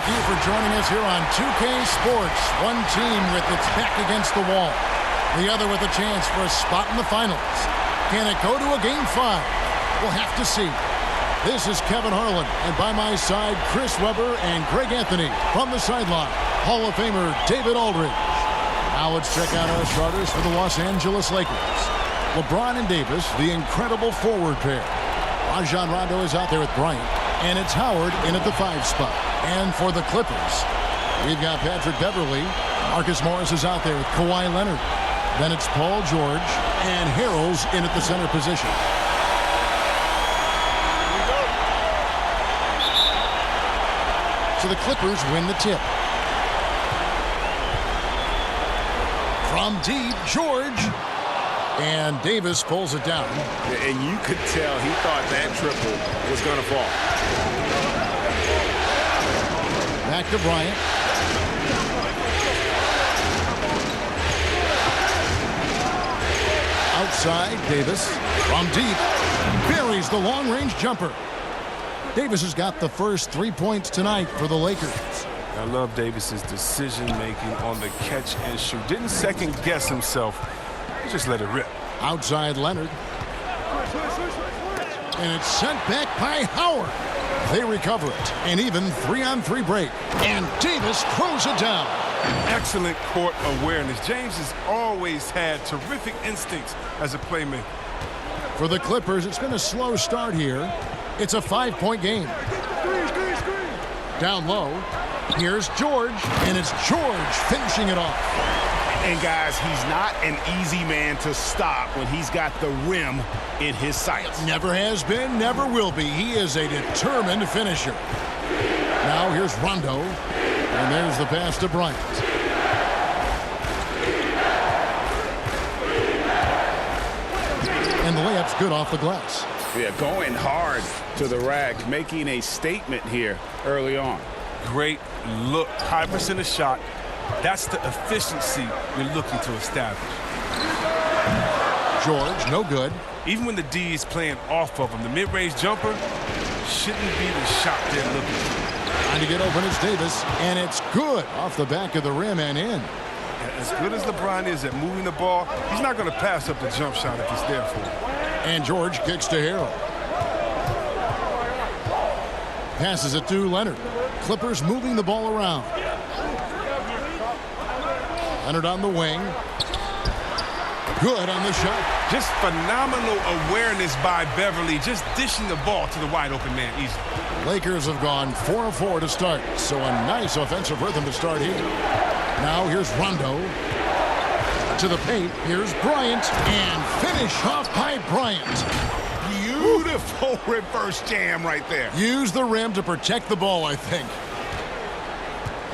Thank you for joining us here on 2K Sports. One team with its back against the wall. The other with a chance for a spot in the finals. Can it go to a Game 5? We'll have to see. This is Kevin Harlan, and by my side, Chris Webber and Greg Anthony. From the sideline, Hall of Famer David Aldridge. Now let's check out our starters for the Los Angeles Lakers. LeBron and Davis, the incredible forward pair. Rajon Rondo is out there with Bryant, and it's Howard in at the 5 spot. And for the Clippers, we've got Patrick Beverley. Marcus Morris is out there with Kawhi Leonard. Then it's Paul George, and Harrell's in at the center position. So the Clippers win the tip. From deep, George. And Davis pulls it down. And you could tell he thought that triple was going to fall. Back to Bryant. Outside, Davis. From deep. Buries the long-range jumper. Davis has got the first 3 points tonight for the Lakers. I love Davis's decision-making on the catch and shoot. Didn't second-guess himself. He just let it rip. Outside Leonard. And it's sent back by Howard. They recover it. An even 3-on-3 break. And Davis throws it down. Excellent court awareness. James has always had terrific instincts as a playmaker. For the Clippers, it's been a slow start here. It's a 5-point game. Down low. Here's George. And it's George finishing it off. And guys, he's not an easy man to stop when he's got the rim in his sights. Never has been, never will be. He is a determined finisher. Now here's Rondo. And there's the pass to Bryant. And the layup's good off the glass. Yeah, going hard to the rack, making a statement here early on. Great look. High percentage shot. That's the efficiency you're looking to establish. George, no good. Even when the D is playing off of him, the mid-range jumper shouldn't be the shot they're looking for. Trying to get open, it's Davis, and it's good off the back of the rim and in. As good as LeBron is at moving the ball, he's not going to pass up the jump shot if it's there for him. And George kicks to Harrell. Passes it to Leonard. Clippers moving the ball around. Leonard on the wing. Good on the shot. Just phenomenal awareness by Beverly, just dishing the ball to the wide-open man easily. Lakers have gone 4 of 4 to start, so a nice offensive rhythm to start here. Now here's Rondo. To the paint, here's Bryant, and finish off by Bryant. Beautiful reverse jam right there. Use the rim to protect the ball, I think.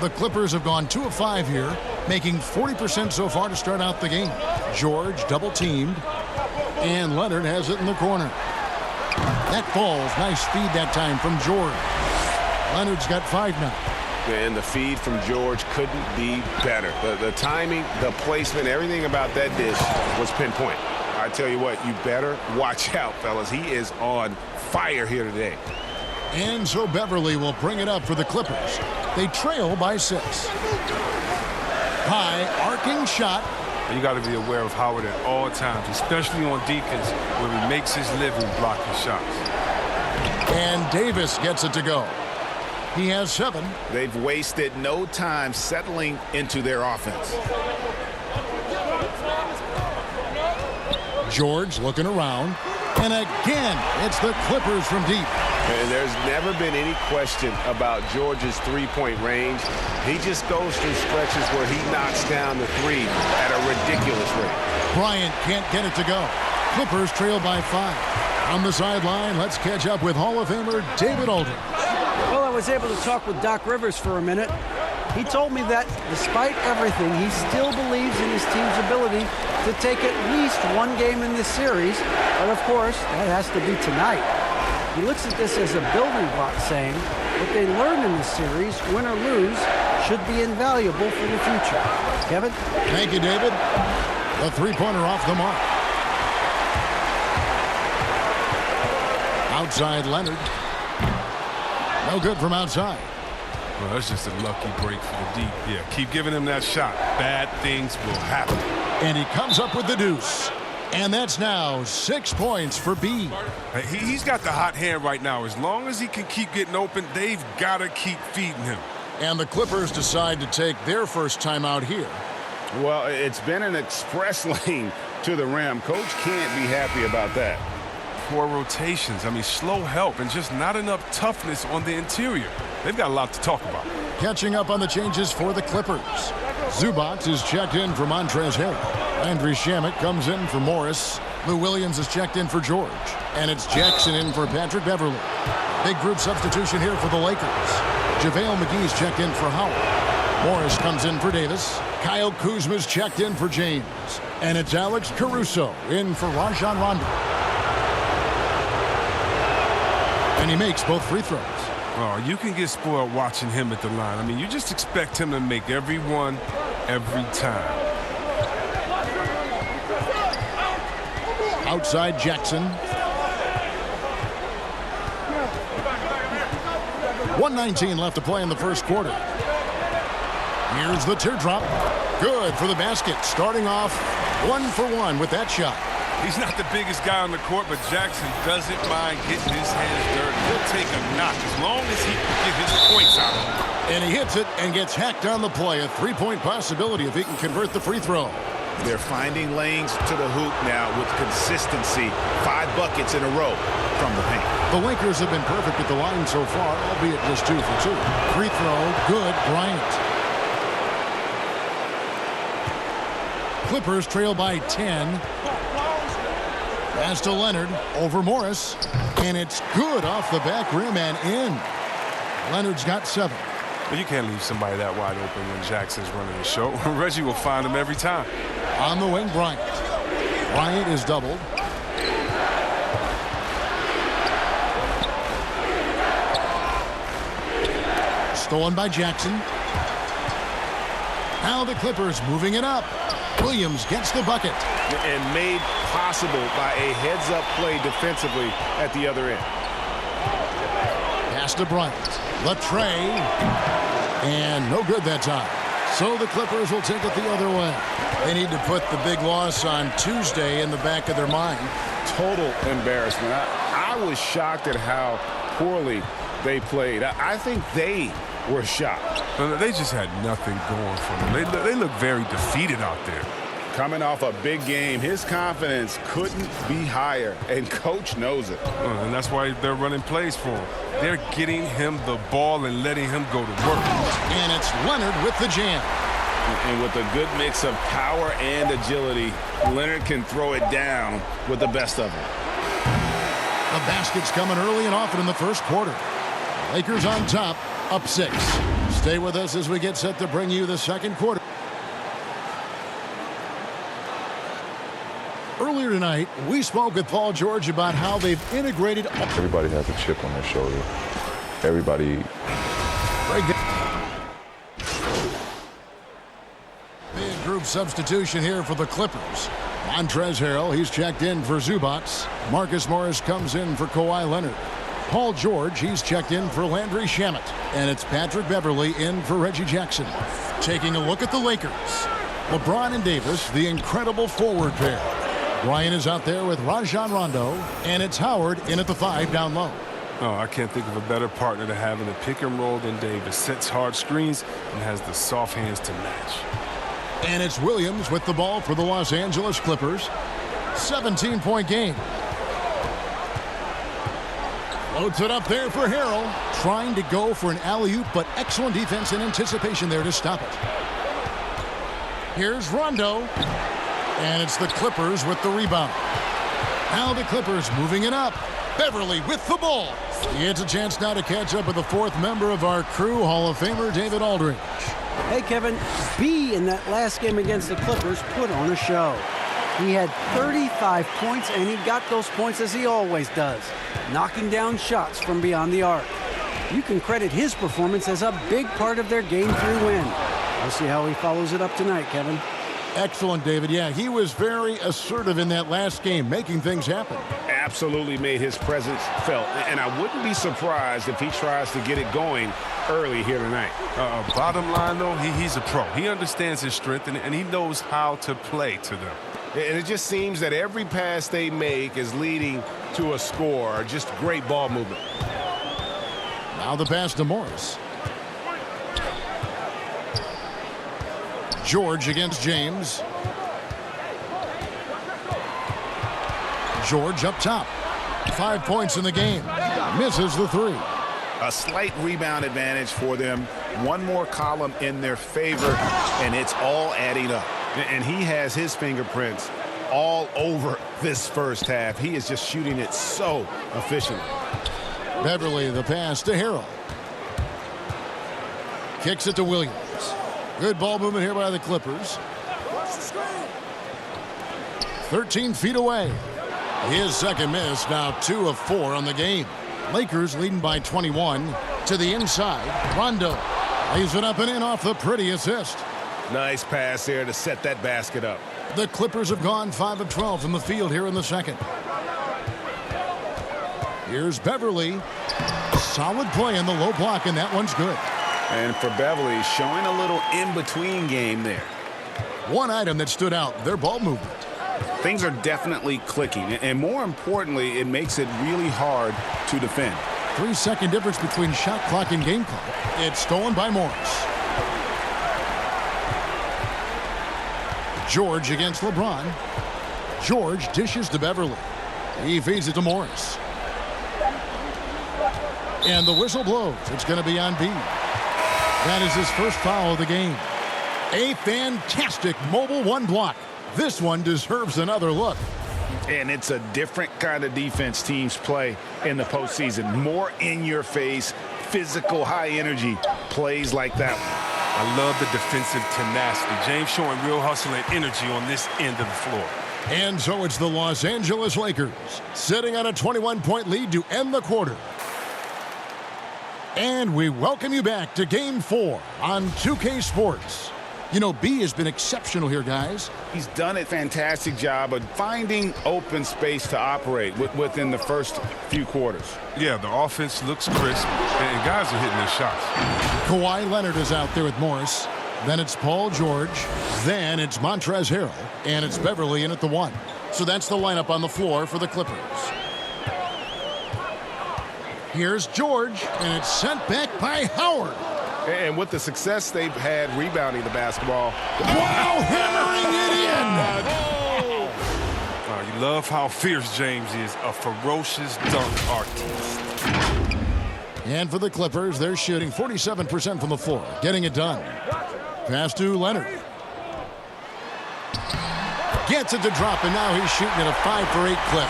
The Clippers have gone 2 of 5 here, making 40% so far to start out the game. George double-teamed, and Leonard has it in the corner. That falls. Nice feed that time from George. Leonard's got 5 now. And the feed from George couldn't be better. The timing, the placement, everything about that dish was pinpoint. I tell you what, you better watch out, fellas. He is on fire here today. And so Beverly will bring it up for the Clippers. They trail by 6. High arcing shot. You got to be aware of Howard at all times, especially on defense, where he makes his living blocking shots. And Davis gets it to go. He has 7. They've wasted no time settling into their offense. George looking around. And again, it's the Clippers from deep. And there's never been any question about George's three-point range. He just goes through stretches where he knocks down the 3 at a ridiculous rate. Bryant can't get it to go. Clippers trail by 5. On the sideline, let's catch up with Hall of Famer David Aldridge. Well, I was able to talk with Doc Rivers for a minute. He told me that despite everything, he still believes in his team's ability to take at least 1 game in this series. But of course, that has to be tonight. He looks at this as a building block, saying what they learned in this series, win or lose, should be invaluable for the future. Kevin? Thank you, David. The three-pointer off the mark. Outside Leonard. No good from outside. Well, that's just a lucky break for the deep. Yeah, keep giving him that shot. Bad things will happen. And he comes up with the deuce. And that's now 6 points for B. He's got the hot hand right now. As long as he can keep getting open, they've got to keep feeding him. And the Clippers decide to take their first timeout here. Well, it's been an express lane to the rim. Coach can't be happy about that. Poor rotations. I mean, slow help and just not enough toughness on the interior. They've got a lot to talk about. Catching up on the changes for the Clippers. Zubac is checked in for Montrezl Harrell. Landry Shamet comes in for Morris. Lou Williams is checked in for George. And it's Jackson in for Patrick Beverly. Big group substitution here for the Lakers. JaVale McGee's checked in for Howard. Morris comes in for Davis. Kyle Kuzma's checked in for James. And it's Alex Caruso in for Rajon Rondo. And he makes both free throws. Oh, you can get spoiled watching him at the line. I mean, you just expect him to make every one, every time. Outside Jackson. 1:19 left to play in the first quarter. Here's the teardrop. Good for the basket. Starting off 1 for 1 with that shot. He's not the biggest guy on the court, but Jackson doesn't mind getting his hands dirty. He'll take a knock as long as he can get his points out of it. And he hits it and gets hacked on the play. A three-point possibility if he can convert the free throw. They're finding lanes to the hoop now with consistency. 5 buckets in a row from the paint. The Lakers have been perfect at the line so far, albeit just 2 for 2. Free throw, good, Bryant. Clippers trail by 10. Pass to Leonard, over Morris. And it's good off the back rim and in. Leonard's got 7. But you can't leave somebody that wide open when Jackson's running the show. Reggie will find him every time. On the wing, Bryant. Bryant is doubled. Stolen by Jackson. Now the Clippers moving it up. Williams gets the bucket. And made possible by a heads-up play defensively at the other end. Pass to Bryant. Latrey. And no good that time. So the Clippers will take it the other way. They need to put the big loss on Tuesday in the back of their mind. Total embarrassment. I was shocked at how poorly they played. I think they were shocked. They just had nothing going for them. They look very defeated out there. Coming off a big game, his confidence couldn't be higher, and coach knows it. And that's why they're running plays for him. They're getting him the ball and letting him go to work. And it's Leonard with the jam. And with a good mix of power and agility, Leonard can throw it down with the best of them. The basket's coming early and often in the first quarter. Lakers on top, up 6. Stay with us as we get set to bring you the second quarter. Earlier tonight, we spoke with Paul George about how they've integrated. Everybody has a chip on their shoulder. Everybody. Big group substitution here for the Clippers. Montrezl Harrell, he's checked in for Zubac. Marcus Morris comes in for Kawhi Leonard. Paul George, he's checked in for Landry Shamet. And it's Patrick Beverly in for Reggie Jackson. Taking a look at the Lakers. LeBron and Davis, the incredible forward pair. Bryant is out there with Rajon Rondo, and it's Howard in at the 5 down low. Oh, I can't think of a better partner to have in a pick and roll than Davis. Sets hard screens and has the soft hands to match. And it's Williams with the ball for the Los Angeles Clippers. 17-point game. Loads it up there for Harrell. Trying to go for an alley-oop, but excellent defense and anticipation there to stop it. Here's Rondo. And it's the Clippers with the rebound. Now the Clippers moving it up. Beverly with the ball. He gets a chance now to catch up with the 4th member of our crew, Hall of Famer David Aldridge. Hey, Kevin, B in that last game against the Clippers put on a show. He had 35 points, and he got those points as he always does, knocking down shots from beyond the arc. You can credit his performance as a big part of their Game 3 win. We'll see how he follows it up tonight, Kevin. Excellent, David. Yeah, he was very assertive in that last game, making things happen. absolutely made his presence felt. And I wouldn't be surprised if he tries to get it going early here tonight. Bottom line, though, he's a pro. He understands his strength, and he knows how to play to them. And it just seems that every pass they make is leading to a score. Just great ball movement. Now the pass to Morris. George against James. George up top. 5 points in the game. Misses the three. A slight rebound advantage for them. One more column in their favor, and it's all adding up. And he has his fingerprints all over this first half. He is just shooting it so efficiently. Beverly, the pass to Harrell. Kicks it to Williams. Good ball movement here by the Clippers. 13 feet away. His second miss, now 2 of 4 on the game. Lakers leading by 21. To the inside, Rondo lays it up and in off the pretty assist. Nice pass there to set that basket up. The Clippers have gone 5 of 12 from the field here in the second. Here's Beverly. Solid play in the low block, and that one's good. And for Beverly, showing a little in-between game there. One item that stood out, their ball movement. Things are definitely clicking, and more importantly, it makes it really hard to defend. 3-second difference between shot clock and game clock. It's stolen by Morris. George against LeBron. George dishes to Beverly. He feeds it to Morris. And the whistle blows. It's going to be on B. That is his first foul of the game. A fantastic mobile one block. This one deserves another look. And it's a different kind of defense teams play in the postseason. More in-your-face, physical, high-energy plays like that one. I love the defensive tenacity. James showing real hustle and energy on this end of the floor. And so it's the Los Angeles Lakers sitting on a 21-point lead to end the quarter. And we welcome you back to Game 4 on 2K Sports. You know, B has been exceptional here, guys. He's done a fantastic job of finding open space to operate within the first few quarters. Yeah, the offense looks crisp, and guys are hitting their shots. Kawhi Leonard is out there with Morris. Then it's Paul George. Then it's Montrezl Harrell. And it's Beverly in at the 1. So that's the lineup on the floor for the Clippers. Here's George, and it's sent back by Howard. And with the success they've had rebounding the basketball. Wow, hammering it in! You love how fierce James is, a ferocious dunk artist. And for the Clippers, they're shooting 47% from the floor, getting it done. Pass to Leonard. Gets it to drop, and now he's shooting at a 5-for-8 clip.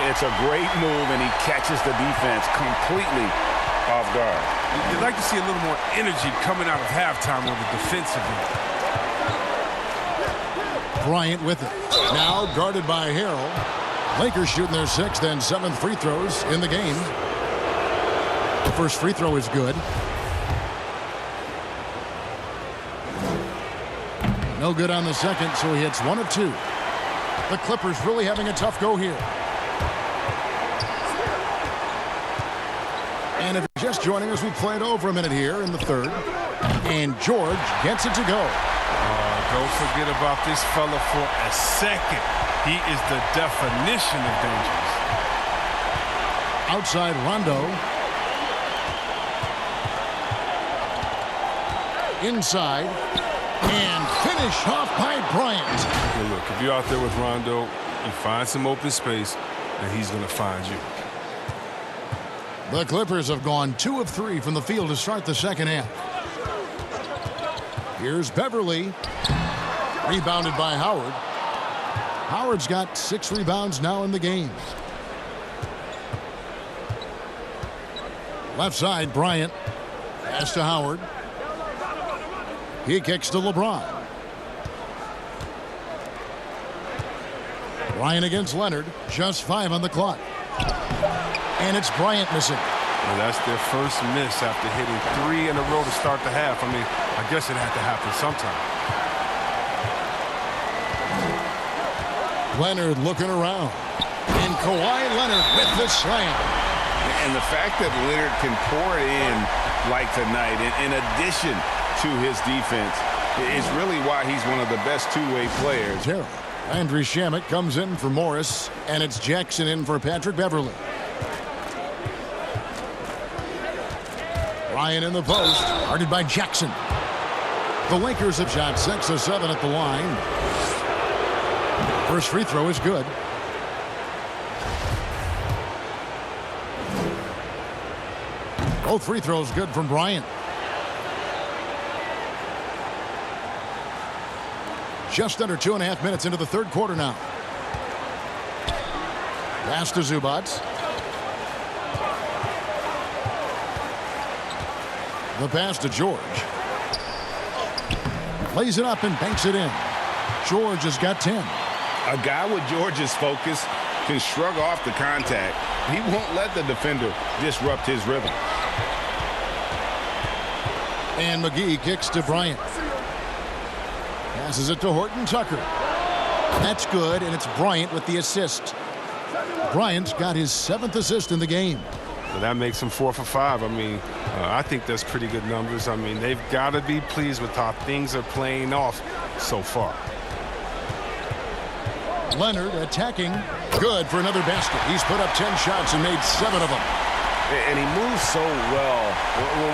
It's a great move, and he catches the defense completely off guard. You'd like to see a little more energy coming out of halftime on the defensive end. Bryant with it. Now guarded by Harrell. Lakers shooting their 6th and 7th free throws in the game. The first free throw is good. No good on the second, so he hits 1 of 2. The Clippers really having a tough go here. And if you're just joining us, we played over a minute here in the third. And George gets it to go. Don't forget about this fella for a second. He is the definition of dangerous. Outside Rondo. Inside. And finish off by Bryant. Hey, look, if you're out there with Rondo, you find some open space, and he's going to find you. The Clippers have gone 2 of 3 from the field to start the second half. Here's Beverly. Rebounded by Howard. Howard's got 6 rebounds now in the game. Left side, Bryant. Pass to Howard. He kicks to LeBron. Bryant against Leonard. Just 5 on the clock. And it's Bryant missing. Well, that's their first miss after hitting 3 in a row to start the half. I mean, I guess it had to happen sometime. Leonard looking around. And Kawhi Leonard with the slam. And the fact that Leonard can pour it in like tonight, in addition to his defense, is really why he's one of the best two-way players. Terry. Andrew Shamet comes in for Morris, and it's Jackson in for Patrick Beverly. Bryant in the post, guarded by Jackson. The Lakers have shot 6 of 7 at the line. First free throw is good. Both free throws good from Bryant. Just under 2.5 minutes into the third quarter now. Pass to Zubac. The pass to George. Lays it up and banks it in. George has got 10. A guy with George's focus can shrug off the contact. He won't let the defender disrupt his rhythm. And McGee kicks to Bryant. Passes it to Horton Tucker. That's good, and it's Bryant with the assist. Bryant's got his 7th assist in the game. Well, that makes him 4 for 5. I mean, I think that's pretty good numbers. I mean, they've got to be pleased with how things are playing off so far. Leonard attacking. Good for another basket. He's put up 10 shots and made 7 of them. And he moves so well.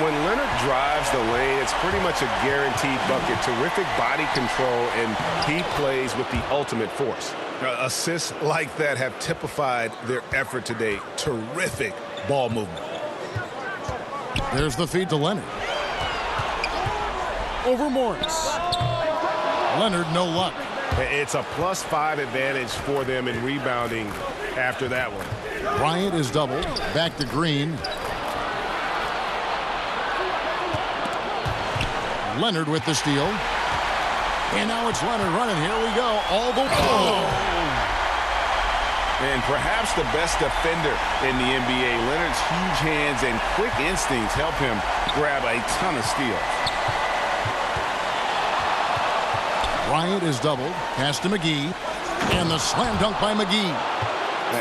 When Leonard drives the lane, it's pretty much a guaranteed bucket. Terrific body control, and he plays with the ultimate force. Assists like that have typified their effort today. Terrific ball movement. There's the feed to Leonard. Over Morris. Leonard, no luck. It's a +5 advantage for them in rebounding after that one. Bryant is doubled. Back to Green. Leonard with the steal. And now it's Leonard running. Here we go. All the way. And perhaps the best defender in the NBA. Leonard's huge hands and quick instincts help him grab a ton of steals. Bryant is doubled. Pass to McGee. And the slam dunk by McGee.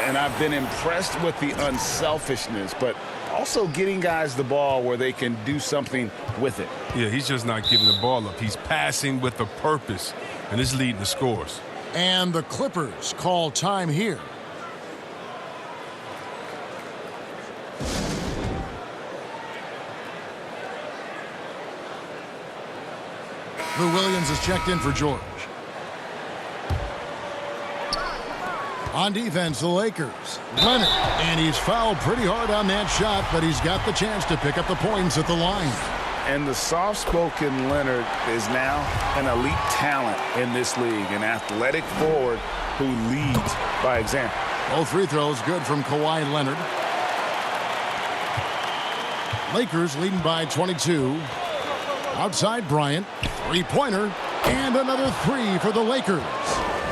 And I've been impressed with the unselfishness, but also getting guys the ball where they can do something with it. Yeah, he's just not giving the ball up. He's passing with a purpose, and it's leading the scores. And the Clippers call time here. Lou Williams is checked in for George. On defense, the Lakers. Leonard. And he's fouled pretty hard on that shot, but he's got the chance to pick up the points at the line. And the soft-spoken Leonard is now an elite talent in this league, an athletic forward who leads by example. Both free throws good from Kawhi Leonard. Lakers leading by 22. Outside Bryant. Three-pointer. And another 3 for the Lakers.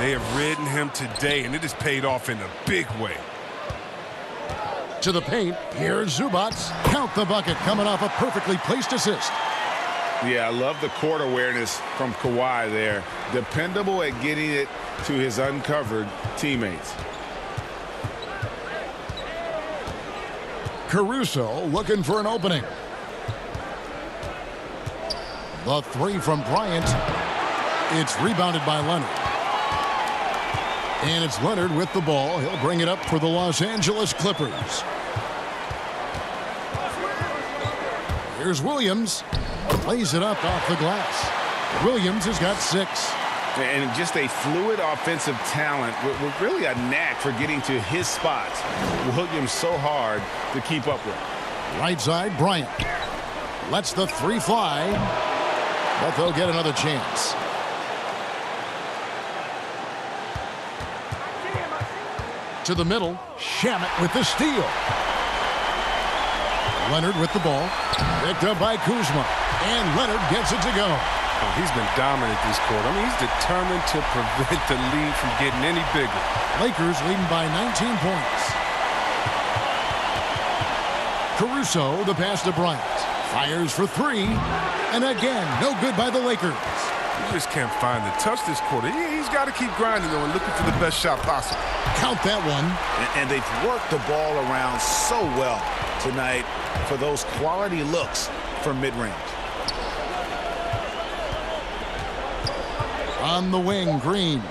They have ridden him today, and it has paid off in a big way. To the paint. Here's Zubac. Count the bucket coming off a perfectly placed assist. Yeah, I love the court awareness from Kawhi there. Dependable at getting it to his uncovered teammates. Caruso looking for an opening. The 3 from Bryant. It's rebounded by Leonard. And it's Leonard with the ball. He'll bring it up for the Los Angeles Clippers. Here's Williams. Lays it up off the glass. Williams has got 6. And just a fluid offensive talent with really a knack for getting to his spots. Williams so hard to keep up with. Right side, Bryant. Lets the 3 fly. But they'll get another chance. To the middle. Shamet with the steal. Leonard with the ball. Picked up by Kuzma. And Leonard gets it to go. Oh, he's been dominant this quarter. I mean, he's determined to prevent the lead from getting any bigger. Lakers leading by 19 points. Caruso, the pass to Bryant. Fires for 3. And again, no good by the Lakers. He just can't find the touch this quarter. He's got to keep grinding, though, and looking for the best shot possible. Count that one. And they've worked the ball around so well tonight for those quality looks from mid-range. On the wing, Green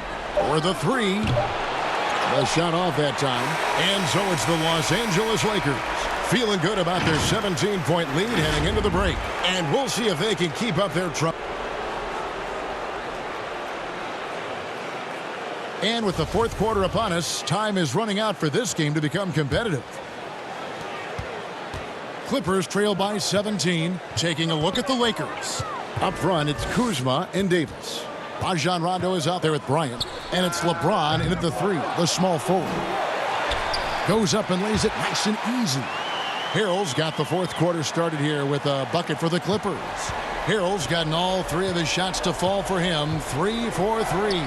for the three. The shot off that time. And so it's the Los Angeles Lakers feeling good about their 17-point lead heading into the break. And we'll see if they can keep up their trouble. And with the fourth quarter upon us, time is running out for this game to become competitive. Clippers trail by 17. Taking a look at the Lakers. Up front, it's Kuzma and Davis. Rajon Rondo is out there with Bryant. And it's LeBron in at the three, the small forward. Goes up and lays it nice and easy. Harrell's got the fourth quarter started here with a bucket for the Clippers. Harrell's gotten all three of his shots to fall for him. 3 for 3.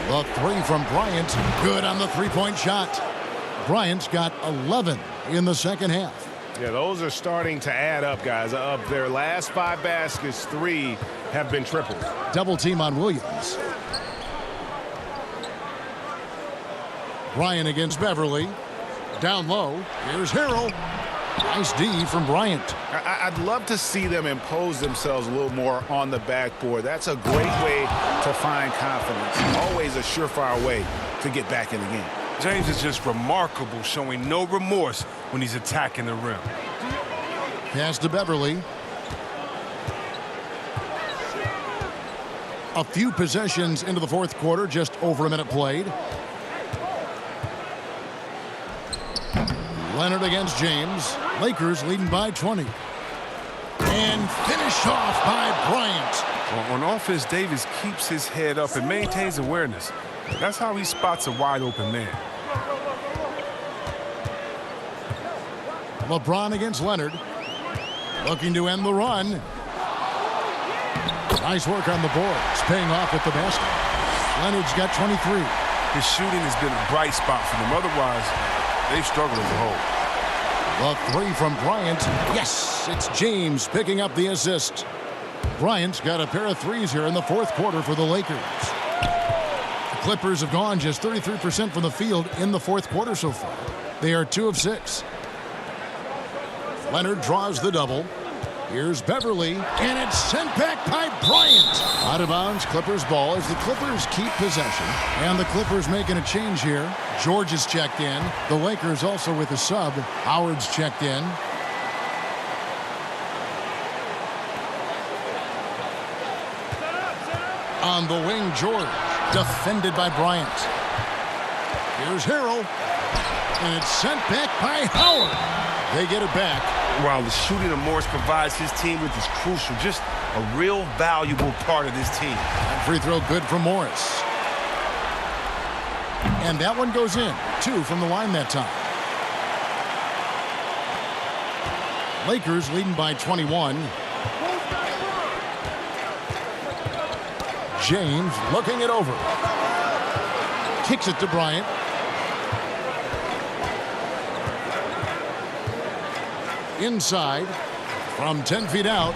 The three from Bryant. Good on the three-point shot. Bryant's got 11 in the second half. Yeah, those are starting to add up, guys. Of their last 5 baskets, 3 have been triples. Double team on Williams. Bryant against Beverly. Down low. Here's Harrell. Nice D from Bryant. I'd love to see them impose themselves a little more on the backboard. That's a great way to find confidence. Always a surefire way to get back in the game. James is just remarkable, showing no remorse when he's attacking the rim. Pass to Beverly. A few possessions into the fourth quarter, just over a minute played. Leonard against James. Lakers leading by 20. And finished off by Bryant. Well, on offense, Davis keeps his head up and maintains awareness. That's how he spots a wide open man. LeBron against Leonard. Looking to end the run. Nice work on the boards. Paying off with the basket. Leonard's got 23. His shooting has been a bright spot for them. Otherwise, they've struggled as a whole. The three from Bryant. Yes, it's James picking up the assist. Bryant's got a pair of threes here in the fourth quarter for the Lakers. The Clippers have gone just 33% from the field in the fourth quarter so far. They are 2 of 6. Leonard draws the double. Here's Beverly, and it's sent back by Bryant. Out of bounds, Clippers ball as the Clippers keep possession. And the Clippers making a change here. George is checked in. The Lakers also with a sub. Howard's checked in. On the wing, George. Defended by Bryant. Here's Harrell. And it's sent back by Howard. They get it back. While the shooting of Morris provides his team with is crucial, just a real valuable part of this team. Free throw good from Morris. And that one goes in. 2 from the line that time. Lakers leading by 21. James looking it over. Kicks it to Bryant. Inside from 10 feet out.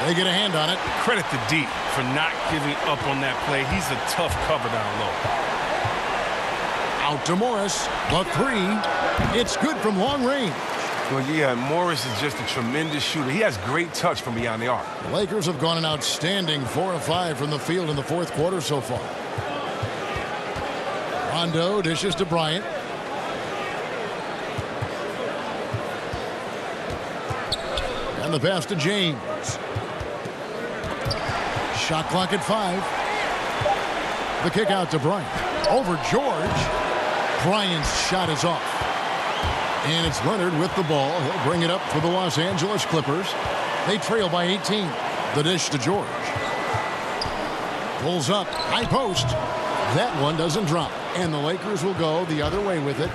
They get a hand on it. Credit to D for not giving up on that play. He's a tough cover down low. Out to Morris. The three. It's good from long range. Well, yeah, Morris is just a tremendous shooter. He has great touch from beyond the arc. The Lakers have gone an outstanding 4 of 5 from the field in the fourth quarter so far. Rondo dishes to Bryant. And the pass to James. Shot clock at 5. The kick out to Bryant. Over George. Bryant's shot is off. And it's Leonard with the ball. He'll bring it up for the Los Angeles Clippers. They trail by 18. The dish to George. Pulls up. High post. That one doesn't drop. And the Lakers will go the other way with it.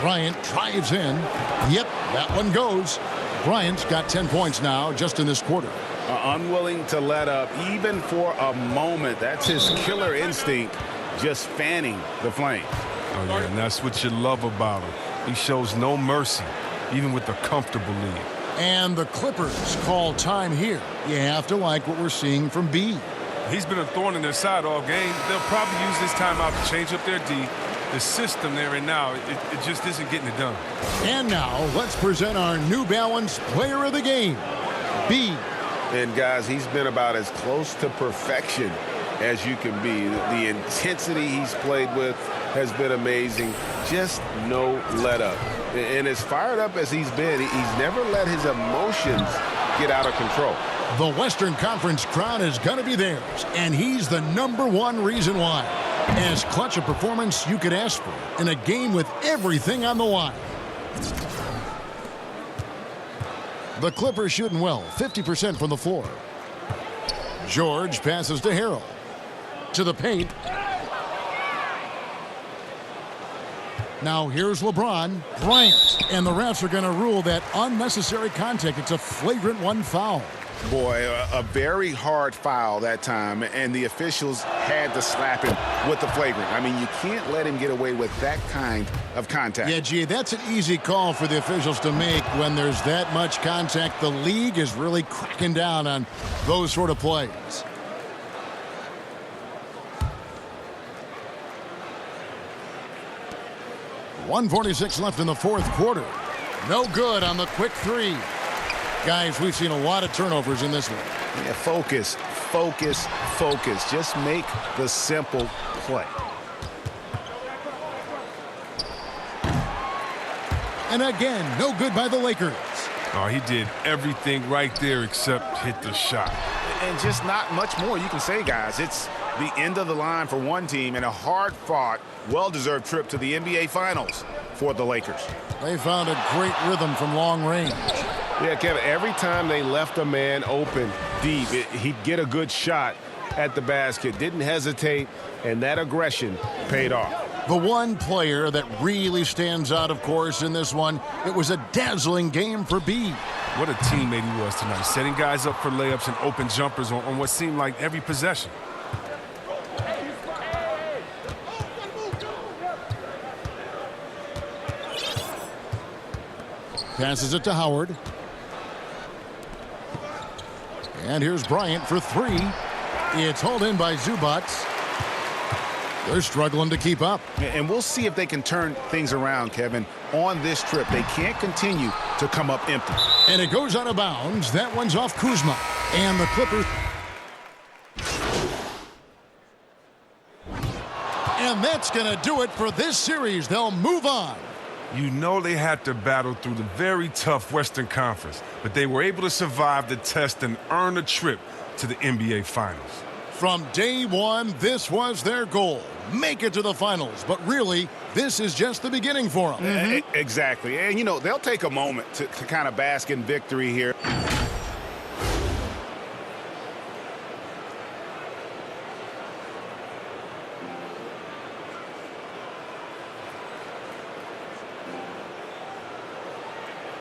Bryant drives in. Yep, that one goes. Bryant's got 10 points now just in this quarter. Unwilling to let up even for a moment. That's his killer instinct, just fanning the flame. Oh, yeah, and that's what you love about him. He shows no mercy, even with a comfortable lead. And the Clippers call time here. You have to like what we're seeing from B. He's been a thorn in their side all game. They'll probably use this timeout to change up their D. The system they're in now, it just isn't getting it done. And now, let's present our New Balance player of the game, B. And, guys, he's been about as close to perfection as you can be. The intensity he's played with has been amazing. Just no let-up. And as fired up as he's been, he's never let his emotions get out of control. The Western Conference crown is going to be theirs, and he's the #1 reason why. As clutch a performance you could ask for in a game with everything on the line. The Clippers shooting well, 50% from the floor. George passes to Harrell. To the paint. Now here's LeBron. Bryant. And the refs are going to rule that unnecessary contact. It's a flagrant 1 foul. Boy, a very hard foul that time, and the officials had to slap him with the flagrant. I mean, you can't let him get away with that kind of contact. Yeah, gee, that's an easy call for the officials to make when there's that much contact. The league is really cracking down on those sort of plays. .146 left in the 4th quarter. No good on the quick 3. Guys, we've seen a lot of turnovers in this one. Yeah, focus, focus, focus. Just make the simple play. And again, no good by the Lakers. Oh, he did everything right there except hit the shot. And just not much more you can say, guys. It's the end of the line for one team and a hard-fought, well-deserved trip to the NBA Finals for the Lakers. They found a great rhythm from long range. Yeah, Kevin, every time they left a man open deep, he'd get a good shot at the basket. Didn't hesitate, and that aggression paid off. The one player that really stands out, of course, in this one, it was a dazzling game for B. What a teammate he was tonight, setting guys up for layups and open jumpers on what seemed like every possession. Passes it to Howard. And here's Bryant for 3. It's hauled in by Zubac. They're struggling to keep up. And we'll see if they can turn things around, Kevin, on this trip. They can't continue to come up empty. And it goes out of bounds. That one's off Kuzma. And the Clippers. And that's going to do it for this series. They'll move on. You know they had to battle through the very tough Western Conference, but they were able to survive the test and earn a trip to the NBA Finals. From day one, this was their goal. Make it to the finals. But really, this is just the beginning for them. Exactly. And, you know, they'll take a moment to kind of bask in victory here.